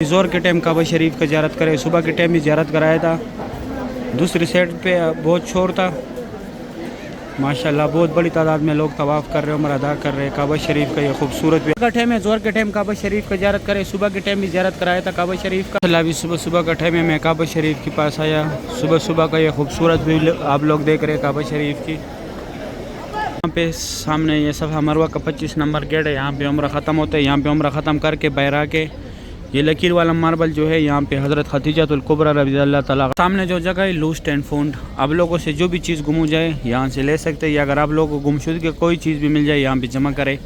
ज़ोर के टाइम काबा शरीफ का ज़ियारत करें। सुबह के टाइम भी ज़ियारत कराया था। दूसरी साइड पे बहुत शोर था। माशाल्लाह बहुत बड़ी तादाद में लोग तवाफ़ कर रहे हैं, उम्र अदा कर रहे हैं। काबा शरीफ का ये खूबसूरत भी का टाइम है। ज़ोर के टाइम काबा शरीफ का ज़ियारत करें। सुबह के टाइम भी ज़ियारत कराया था काबा शरीफ का। अभी सुबह सुबह का टाइम है, मैं काबा शरीफ के पास आया। सुबह सुबह का ये खूबसूरत भी आप लोग देख रहे हैं काबा शरीफ की। यहाँ पे सामने ये सफ़ा मरवा का 25 नंबर गेट है। यहाँ पे उम्र ख़त्म होता है। यहाँ पे उम्र ख़त्म करके बहरा के ये लकीर वाला मार्बल जो है, यहाँ पे हज़रत खदीजतुल कुबरा रज़ियल्लाहु ताला सामने जो जगह है लूस्ट एंड फाउंड। आप लोगों से जो भी चीज़ गुम हो जाए यहाँ से ले सकते हैं, या अगर आप लोगों को गुमशुदगी की कोई चीज़ भी मिल जाए यहाँ पे जमा करें।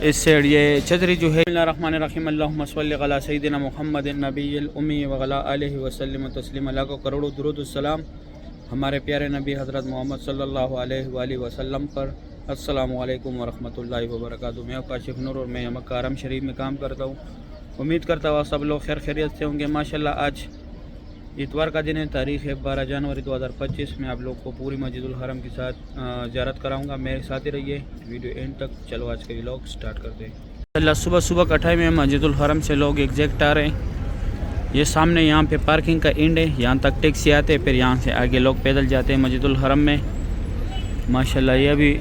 इस साइड ये छतरी जो है बिस्मिल्लाहिर्रहमानिर्रहीम अल्लाहुम्मा सल्लि अला सय्यिदिना मुहम्मदिन नबिय्यिल उम्मी व अला आलिहि व सल्लिम तस्लीमा। लाखों करोड़ों दुरूद सलाम हमारे प्यारे नबी हज़रत मोहम्मद सल्लल्लाहु अलैहि वसल्लम पर। अस्सलामु अलैकुम व रहमतुल्लाहि व बरकातुहू। मैं काशिफ नूर और मैं मक्का हरम शरीफ में काम करता हूँ। उम्मीद करता हूँ सब लोग खैर खैरियत से होंगे। माशाल्लाह आज इतवार का दिन है, तारीख़ है 12 जनवरी 2025। मैं आप लोग को पूरी मस्जिदुल हरम के साथ ज़ियारत कराऊंगा। मेरे साथ ही रहिए वीडियो एंड तक। चलो आज के व्लॉग स्टार्ट करते हैं। माशाल्लाह सुबह सुबह का टाइम है। मस्जिदुल हरम से लोग एग्जैक्ट आ रहे हैं। ये सामने यहाँ पे पार्किंग का एंड है, यहाँ तक टैक्सी आते हैं, फिर यहाँ से आगे लोग पैदल जाते हैं मस्जिदुल हरम में। माशाल्लाह ये अभी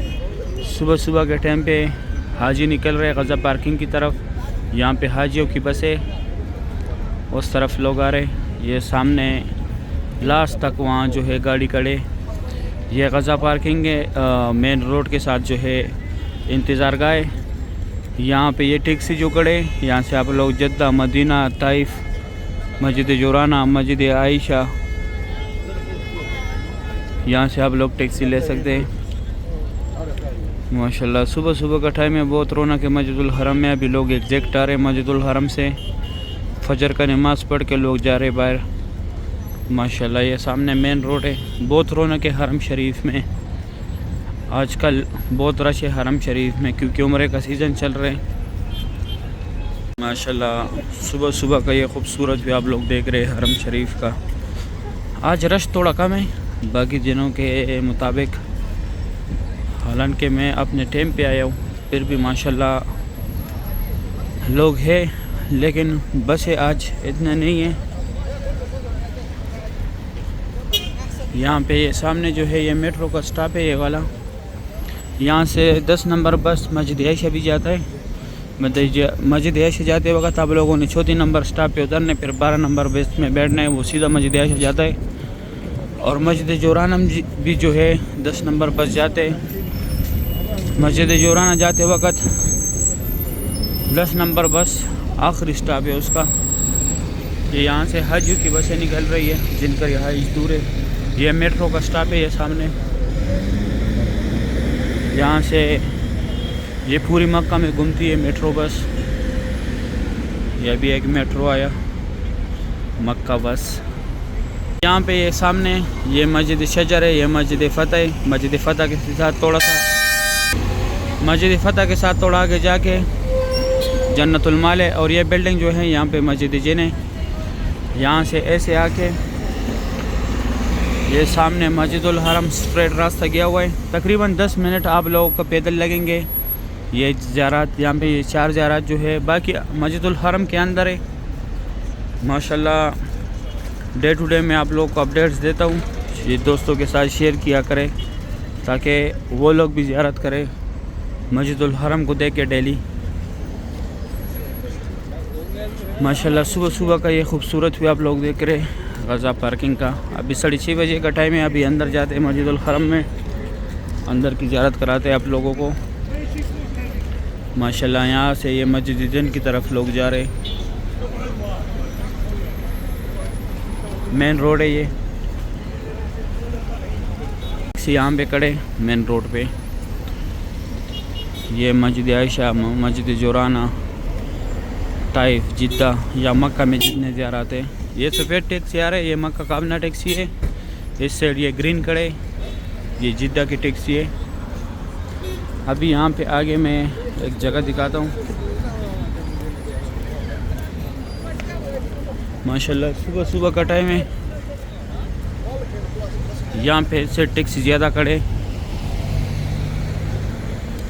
सुबह सुबह के टाइम पे हाजी निकल रहे हैं गज़ा पार्किंग की तरफ। यहाँ पे हाजियों की बसें, उस तरफ लोग आ रहे। ये सामने लास्ट तक वहाँ जो है गाड़ी खड़े। ये गज़ा पार्किंग है, मेन रोड के साथ जो है इंतज़ार गाह है। यहाँ पे ये टैक्सी जो खड़े, यहाँ से आप लोग जद्दा, मदीना, ताइफ, मस्जिद जोराना, मस्जिद आयशा, यहाँ से आप लोग टैक्सी ले सकते हैं। माशाल्लाह सुबह सुबह का टाइम है, बहुत रौनक है मस्जिदुल हरम में। अभी लोग एग्जैक्ट आ रहे हैं मस्जिदुल हरम से। फजर का नमाज पढ़ के लोग जा रहे बाहर। माशाल्लाह ये सामने मेन रोड है, बहुत रौनक है हरम शरीफ में। आजकल बहुत रश है हरम शरीफ में क्योंकि उम्रे का सीज़न चल रहा है। माशाल्लाह सुबह सुबह का ये खूबसूरत भी आप लोग देख रहे हैं हरम शरीफ का। आज रश थोड़ा कम है बाकी दिनों के मुताबिक, हालांकि मैं अपने टाइम पे आया हूँ, फिर भी माशाल्लाह लोग हैं, लेकिन बसें आज इतना नहीं है। यहाँ पे ये सामने जो है ये मेट्रो का स्टॉप है ये वाला। यहाँ से 10 नंबर बस मस्जिद आयशा भी जाता है। मस्जिद आयशा जाते वक्त आप लोगों ने 34 नंबर स्टॉप पे उतरने, फिर 12 नंबर बस में बैठना है, वो सीधा मस्जिद आयशा जाता है। और मस्जिद जोराना भी जो है 10 नंबर बस जाते हैं। मस्जिद जोराना जाते वक्त 10 नंबर बस आखिरी स्टॉप है उसका। ये यहाँ से हज की बसें निकल रही है जिनका रिहाइश दूर है। ये मेट्रो का स्टॉप है ये सामने। यहाँ से ये पूरी मक्का में घूमती है मेट्रो बस। ये अभी एक मेट्रो आया मक्का बस। यहाँ पे ये सामने ये मस्जिद शजर है, ये मस्जिद फ़तह है। मस्जिद फ़तह के साथ थोड़ा सा मस्जिद फ़तह के साथ थोड़ा आगे जाके जन्नतुल माल है। और ये बिल्डिंग जो है यहाँ पे मस्जिद जिन है। यहाँ से ऐसे आके ये सामने मस्जिदुल हरम स्ट्रेट रास्ता गया हुआ है। तकरीबन 10 मिनट आप लोगों को पैदल लगेंगे। ये ज़ियारत यहाँ पे ये 4 ज़ियारत जो है बाकी मस्जिदुल हरम के अंदर है। माशाल्लाह डे टू डे मैं आप लोगों को अपडेट्स देता हूँ। ये दोस्तों के साथ शेयर किया करें ताकि वो लोग भी ज़ियारत करें मस्जिदुल हरम को देख के डेली। माशाल्लाह सुबह सुबह का ये खूबसूरत भी आप लोग देख रहे हैं गज़ा पार्किंग का। अभी 6:30 बजे का टाइम है। अभी अंदर जाते हैं मस्जिदुल हरम में, अंदर की ज़ियारत कराते हैं आप लोगों को। माशाल्लाह यहाँ से ये मस्जिद जिन की तरफ लोग जा रहे हैं। मेन रोड है ये, यहाँ पे खड़े मेन रोड पे। ये मस्जिद आयशा, मस्जिद जोराना, ताइफ, जिद्दा या मक्का में जितने ज़ियारत हैं। ये सफ़ेद टैक्सी आ रहा है, ये मक्का काबना टैक्सी है। इस साइड ये ग्रीन खड़े, ये जिद्दा की टैक्सी है। अभी यहाँ पे आगे मैं एक जगह दिखाता हूँ। माशाल्लाह सुबह सुबह का टाइम है। यहाँ पे इससे टैक्सी ज़्यादा खड़े।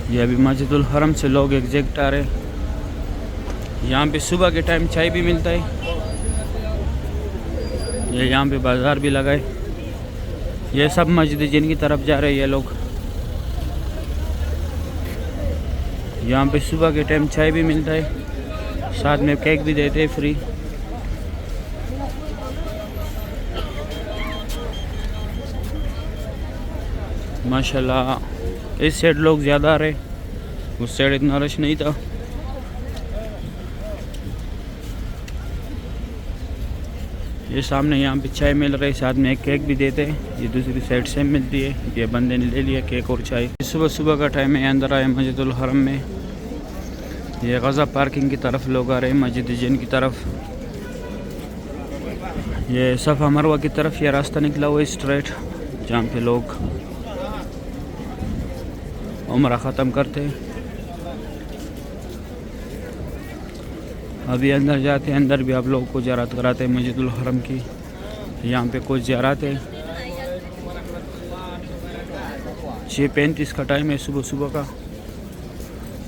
ये अभी मस्जिदुल हरम से लोग एग्जैक्ट आ रहे। यहाँ पे सुबह के टाइम चाय भी मिलता है। ये यहाँ पे बाज़ार भी लगा है। ये सब मस्जिद जिनकी तरफ जा रहे हैं ये लोग। यहाँ पे सुबह के टाइम चाय भी मिलता है, साथ में केक भी देते हैं फ्री। माशाल्लाह इस साइड लोग ज़्यादा आ रहे, उस साइड इतना रश नहीं था। ये सामने यहाँ पे चाय मिल रही है, साथ में एक केक भी देते हैं। ये दूसरी साइड से मिलती है। ये बंदे ने ले लिया केक और चाय। सुबह सुबह का टाइम है, अंदर आए मस्जिदुल हरम में। ये गज़ा पार्किंग की तरफ लोग आ रहे हैं, मस्जिद जिन की तरफ। ये सफ़ा मरवा की तरफ ये रास्ता निकला हुआ है स्ट्रेट, जहाँ पे लोग उम्रा ख़त्म करते हैं। अभी अंदर जाते हैं, अंदर भी आप लोगों को ज़ियारत कराते हैं मस्जिदुल हरम की। यहाँ पे कुछ ज़ियारत है। 6:35 का टाइम है सुबह सुबह का।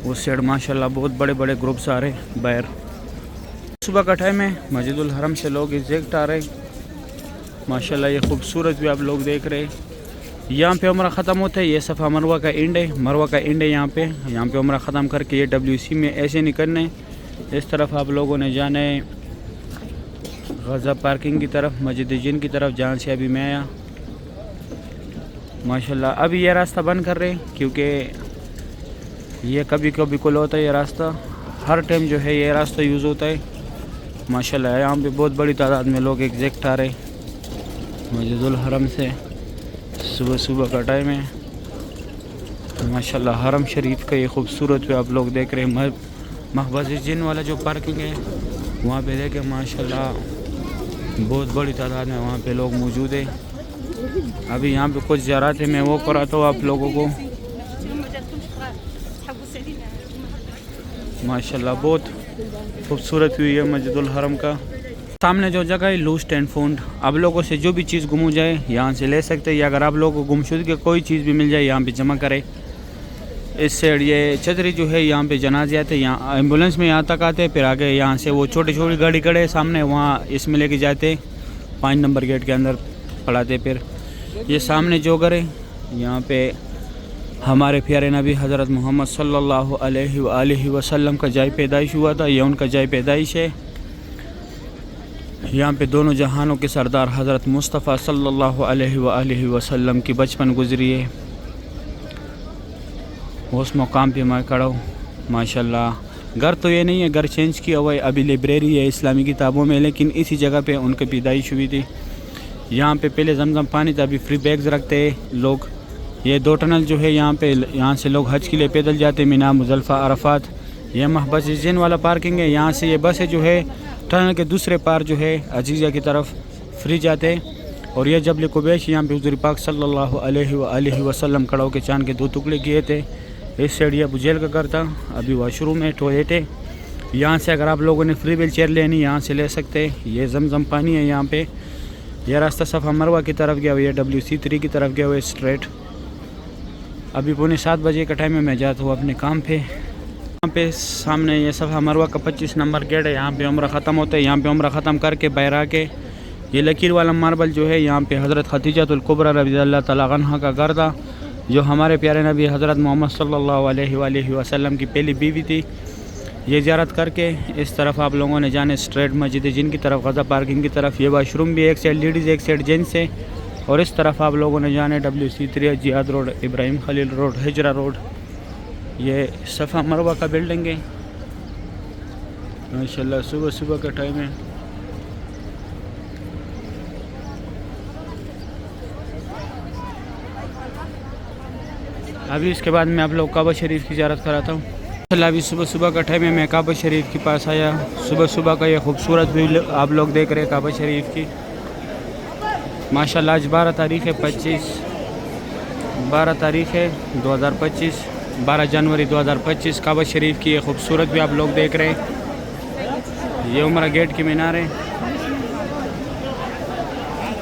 उस साइड माशाल्लाह बहुत बड़े बड़े ग्रुप्स आ रहे हैं बाहर। सुबह का टाइम है, मस्जिदुल हरम से लोग एग्जैक्ट आ रहे हैं। माशाल्लाह ये खूबसूरत भी आप लोग देख रहे हैं। यहाँ पे उम्रा ख़त्म होता है। ये सफ़ा मरवा का एंड है, मरवा का एंड है यहाँ पे उम्रा ख़त्म करके ये WC में ऐसे निकलने। इस तरफ आप लोगों ने जाना है गज़ा पार्किंग की तरफ, मस्जिद जिन की तरफ, जहाँ से अभी मैं आया। माशाल्लाह अभी ये रास्ता बंद कर रहे हैं क्योंकि ये कभी कभी खुला होता है। ये रास्ता हर टाइम जो है ये रास्ता यूज़ होता है। माशाल्लाह यहाँ पे बहुत बड़ी तादाद में लोग एग्जैक्ट आ रहे मस्जिदुल हरम से। सुबह सुबह का टाइम है। माशाल्लाह हरम शरीफ का ये खूबसूरत भी आप लोग देख रहे हैं। महबूब जिन वाला जो पार्किंग है वहाँ पे देखें, माशाल्लाह बहुत बड़ी तादाद में वहाँ पे लोग मौजूद है। अभी यहाँ पे कुछ ज़ियारत है, मैं वो कराता हूँ आप लोगों को। माशाल्लाह बहुत खूबसूरत हुई है मस्जिदुल हरम का। सामने जो जगह है लूस्ट एंड फाउंड, आप लोगों से जो भी चीज़ गुम हो जाए यहाँ से ले सकते हैं, या अगर आप लोगों को गुमशुदगी की कोई चीज़ भी मिल जाए यहाँ पे जमा करें। इस साइड ये छतरी जो है यहाँ पे जनाजे आते हैं, यहाँ एम्बुलेंस में यहाँ तक आते हैं, फिर आगे यहाँ से वो छोटी छोटी गाड़ी खड़े है सामने, वहाँ इसमें लेके जाते 5 नंबर गेट के अंदर पड़ाते। फिर ये सामने जो घर है यहाँ पे हमारे प्यारे नबी हज़रत मोहम्मद सल्लल्लाहु अलैहि वसल्लम का जाय पैदाइश हुआ था। ये उनका जाय पैदाइश है। यहाँ पे दोनों जहानों के सरदार हज़रत मुस्तफ़ा सल्लल्लाहु अलैहि वसल्लम की बचपन गुजरी है। उस मकाम पे मैं खड़ा हूँ। माशाल्लाह घर तो ये नहीं है, घर चेंज किया हुआ है, अभी लाइब्रेरी है इस्लामी किताबों में, लेकिन इसी जगह पे उनकी पैदाइश हुई थी। यहाँ पे पहले जमजम पानी था, अभी फ्री बैग्स रखते हैं लोग। ये 2 टनल जो है यहाँ से लोग हज के लिए पैदल जाते हैं, मीना मुज़ल्फ़ा अरफात। ये महबूब जिन वाला पार्किंग है, यहाँ से ये बस है जो है टनल के दूसरे पार जो है अजीज़ा की तरफ फ्री जाते हैं। और ये जबल कुबैश यहाँ पे हुज़ूर पाक सल्लल्लाहु अलैहि वसल्लम खड़ा होकर चांद के 2 टुकड़े किए थे। इस साइड ये अबू जहल का घर था, अभी वाशरूम है, टॉयलेट है। यहाँ से अगर आप लोगों ने फ्री व्हील चेयर लेनी यहाँ से ले सकते हैं। ये जमजम पानी है यहाँ पे। यह रास्ता सफ़ा मरवा की तरफ गया हुआ है, WC3 की तरफ गया हुआ है स्ट्रेट। अभी 6:45 बजे का टाइम है, मैं जाता हूँ अपने काम पे। यहाँ पे सामने ये सफ़ा मरवा का 25 नंबर गेट है, यहाँ पे उम्रा ख़त्म होता है। यहाँ पे उम्रा ख़त्म करके बाहर आके ये लकीर वाला मार्बल जो है यहाँ पे हज़रत खदीजतुल कुबरा रज़ियल्लाहु तआला अन्हा का घर था, जो हमारे प्यारे नबी हज़रत मोहम्मद सल्लल्लाहु अलैहि वसल्लम की पहली बीवी थी। ये ज़ियारत करके इस तरफ आप लोगों ने जाने स्ट्रेट मस्जिद जिन की तरफ, गज़ा पार्किंग की तरफ। ये वाशरूम भी एक साइड लेडीज़ एक साइड जेंट्स है। और इस तरफ आप लोगों ने जाने WC3, Jihad road, Ibrahim Khalil road, Hijra road. ये सफ़ा मरवा का बिल्डिंग है। माशाल्लाह सुबह सुबह का टाइम है। अभी इसके बाद मैं आप लोग काबा शरीफ की ज़ियारत कराता हूँ। अभी सुबह सुबह का टाइम है, मैं काबा शरीफ के पास आया। सुबह सुबह का ये खूबसूरत व्यू आप लोग देख रहे हैं काबा शरीफ की। माशाल्लाह आज 12 तारीख़ है 2025, 12 जनवरी 2025। काबा शरीफ की ये खूबसूरत भी आप लोग देख रहे हैं। ये उमरा गेट की मीनार है।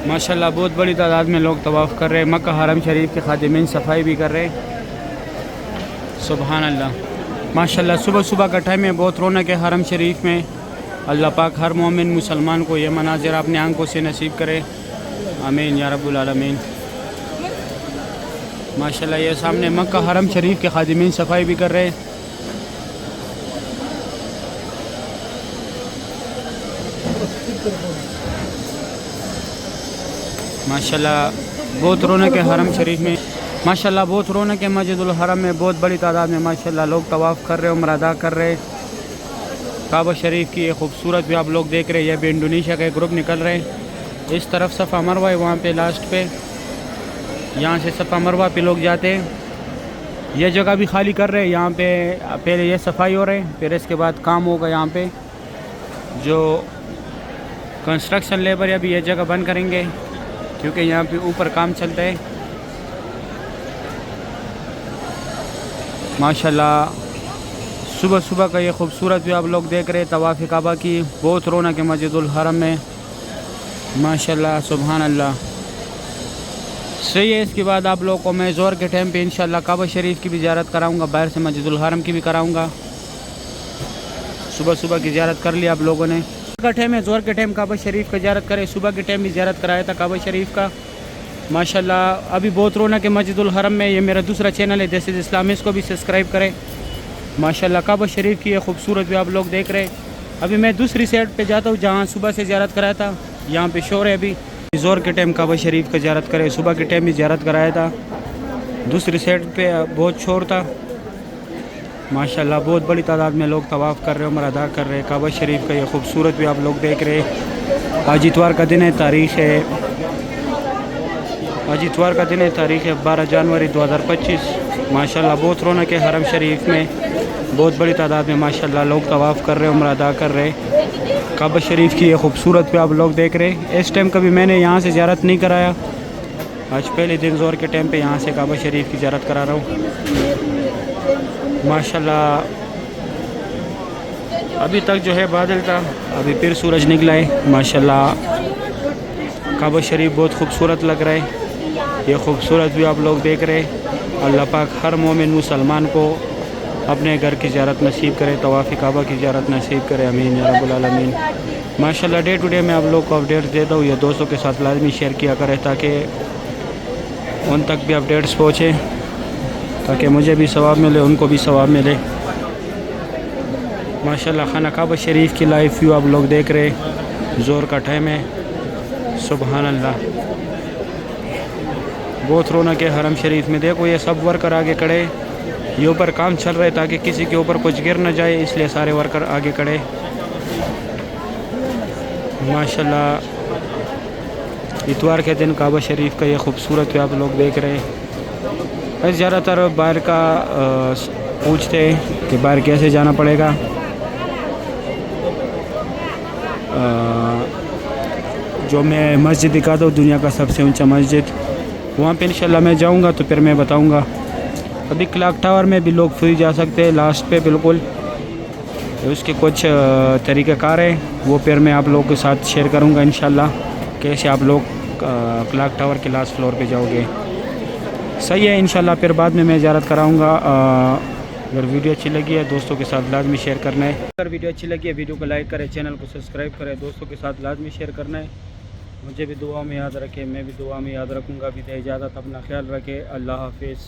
माशाल्लाह बहुत बड़ी तादाद में लोग तवाफ़ कर रहे हैं। मक्का हरम शरीफ के खादिमीन सफाई भी कर रहे हैं। सुबहान अल्लाह। माशाल्लाह सुबह सुबह का टाइम है, बहुत रौनक है हरम शरीफ में। अल्लाह पाक हर मोमिन मुसलमान को ये मनाजिर अपने आंखों से नसीब करे, आमीन या रब्बुल आलमीन। माशाल्लाह ये सामने मक्का हरम शरीफ के खादिमीन सफाई भी कर रहे हैं। माशाल्लाह बहुत रौनक है हरम शरीफ में। माशाल्लाह बहुत रौनक है मस्जिदुल हरम में। बहुत बड़ी तादाद में माशाल्लाह लोग तवाफ़ कर रहे हैं, उम्रा अदा कर रहे हैं। काबा शरीफ की ये खूबसूरत भी आप लोग देख रहे हैं। ये भी इंडोनेशिया का एक ग्रुप निकल रहे हैं। इस तरफ सफ़ा मरवा है, वहाँ पे लास्ट पे, यहाँ से सफ़ा मरवा पे लोग जाते हैं। ये जगह भी खाली कर रहे हैं। यहाँ पे पहले ये सफाई हो रहे हैं, फिर इसके बाद काम होगा। यहाँ पे जो कंस्ट्रक्शन लेबर अभी ये जगह बंद करेंगे, क्योंकि यहाँ पे ऊपर काम चलता है। माशाल्लाह सुबह सुबह का ये खूबसूरत भी आप लोग देख रहे हैं। तवाफ़ काबा की बहुत रौनक है मस्जिदुल हरम में। माशाल्लाह सुभान अल्लाह। सही है। इसके बाद आप लोगों को मैं ज़ोर के टाइम पे इंशाल्लाह काबा शरीफ की भी ज़ियारत कराऊंगा, बाहर से मस्जिदुल हरम की भी कराऊंगा। सुबह सुबह की ज़ियारत कर ली आप लोगों ने। का टाइम है, ज़ोर के टाइम काबा शरीफ का ज़ियारत करें। सुबह के टाइम भी ज़ियारत कराया था काबा शरीफ का। माशाल्लाह अभी बहुत रौनक है मस्जिदुल हरम में। ये मेरा दूसरा चैनल है दिस इज़ इस्लाम, इसको भी सब्सक्राइब करें। माशाल्लाह काबा शरीफ की ये खूबसूरत भी आप लोग देख रहे हैं। अभी मैं दूसरी साइड पे जाता हूँ जहाँ सुबह से ज़ियारत कराया था। यहाँ पे शोर है। अभी ज़ोर के टाइम काबा शरीफ का ज़ियारत करें। सुबह के टाइम भी ज़ियारत कराया था। दूसरी साइड पे बहुत शोर था। माशाल्लाह बहुत बड़ी तादाद में लोग तवाफ़ कर रहे हैं, उम्रा अदा कर रहे हैं। काबा शरीफ का ये खूबसूरत भी आप लोग देख रहे हैं। आज इतवार का दिन है, तारीख़ है 12 जनवरी 2025। माशाल्लाह बहुत रौनक है हरम शरीफ में। बहुत बड़ी तादाद में माशाल्लाह लोग तवाफ़ कर रहे हैं, उम्रा अदा कर रहे हैं। काबा शरीफ की ये खूबसूरत भी आप लोग देख रहे हैं। इस टाइम कभी मैंने यहाँ से ज़ियारत नहीं कराया। आज पहले दिन ज़ोर के टाइम पे यहाँ से काबा शरीफ की ज़ियारत करा रहा हूँ। माशाल्लाह अभी तक जो है बादल था, अभी फिर सूरज निकला है। माशाल्लाह काबा शरीफ बहुत खूबसूरत लग रहा है। ये खूबसूरत भी आप लोग देख रहे हैं। अल्लाह पाक हर मोमिन मुसलमान को अपने घर की ज़ियारत नसीब करे, तवाफ़ काबा की ज़ियारत नसीब करे, आमीन या रब्बुल आलमीन। माशाल्लाह डे टू डे मैं आप लोग को अपडेट देता हूँ। ये दोस्तों के साथ लाजमी शेयर किया करें ताकि उन तक भी अपडेट्स पहुँचे, ताकि मुझे भी सवाब मिले, उनको भी सवाब मिले। माशाल्लाह खाना काबा शरीफ की लाइव व्यू आप लोग देख रहे हैं। ज़ोर का टाइम है, सुभान अल्लाह। बहुत रौनक है हरम शरीफ में। देखो ये सब वर्कर आगे खड़े, ये ऊपर काम चल रहा है ताकि किसी के ऊपर कुछ गिर न जाए, इसलिए सारे वर्कर आगे खड़े। माशाल्लाह इतवार के दिन काबा शरीफ का ये खूबसूरत आप लोग देख रहे हैं। ज़्यादातर बाहर का पूछते हैं कि बाहर कैसे जाना पड़ेगा। जो मैं मस्जिद दिखाता हूँ, दुनिया का सबसे ऊंचा मस्जिद, वहाँ पे इंशाल्लाह मैं जाऊँगा तो फिर मैं बताऊँगा। अभी क्लॉक टावर में भी लोग फ्री जा सकते हैं, लास्ट पे बिल्कुल। उसके कुछ तरीक़ाकार हैं, वो फिर मैं आप लोगों के साथ शेयर करूँगा इंशाल्लाह, कैसे आप लोग क्लॉक टावर के लास्ट फ्लोर पे जाओगे। सही है, इंशाल्लाह फिर बाद में मैं ज़ियारत कराऊँगा। अगर वीडियो अच्छी लगी है दोस्तों के साथ लाजमी शेयर करना है। अगर वीडियो अच्छी लगी है वीडियो को लाइक करें, चैनल को सब्सक्राइब करें, दोस्तों के साथ लाजमी शेयर करना है। मुझे भी दुआ में याद रखें, मैं भी दुआ में याद रखूँगा। भी इजाज़त, अपना ख्याल रखें। अल्लाह हाफिज़।